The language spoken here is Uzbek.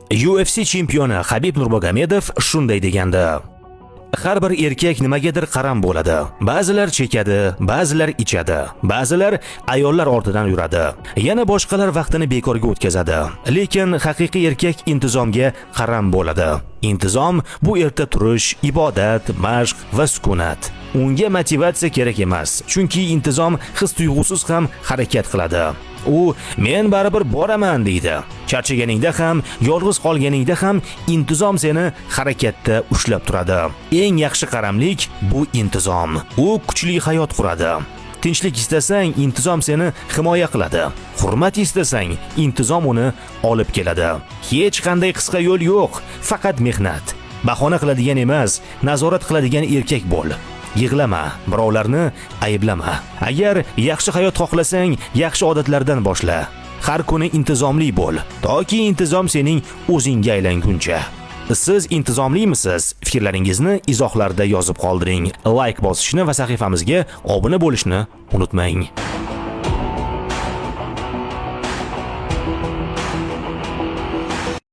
UFC chempioni Habib Nurmagomedov shunday degandi: Har bir erkak nimagadir qaram bo'ladi. Ba'zilar chekadi, ba'zilar ichadi, ba'zilar ayollar ortidan yuradi. Yana boshqalar vaqtini bekorga o'tkazadi. Lekin haqiqiy erkak intizomga qaram bo'ladi. Intizom bu erta turish, ibodat, mashq va sukunat. Unga motivatsiya kerak emas, chunki intizom his-tuyg'usiz ham harakat qiladi. U men baribir boraman deydi. Charchaganingda ham, yolg'iz qolganingda ham intizom seni harakatda ushlab turadi. Eng yaxshi qaramlik bu intizom. U kuchli hayot quradi. Tinchlik istasang, intizom seni himoya qiladi. Hurmat istasang, intizom uni olib keladi. Hech qanday qisqa yo'l yo'q, faqat mehnat. Bahona qiladigan emas, nazorat qiladigan erkak bo'l. Yig'lama, birovlarni ayblama. Agar yaxshi hayot xohlasang, yaxshi odatlardan boshla. Har kuni intizomli bo'l, toki intizom sening o'zingga aylanguncha. Siz intizomlimisiz? Fikrlaringizni izohlarda yozib qoldiring. Like bosishni va sahifamizga obuna bo'lishni unutmang.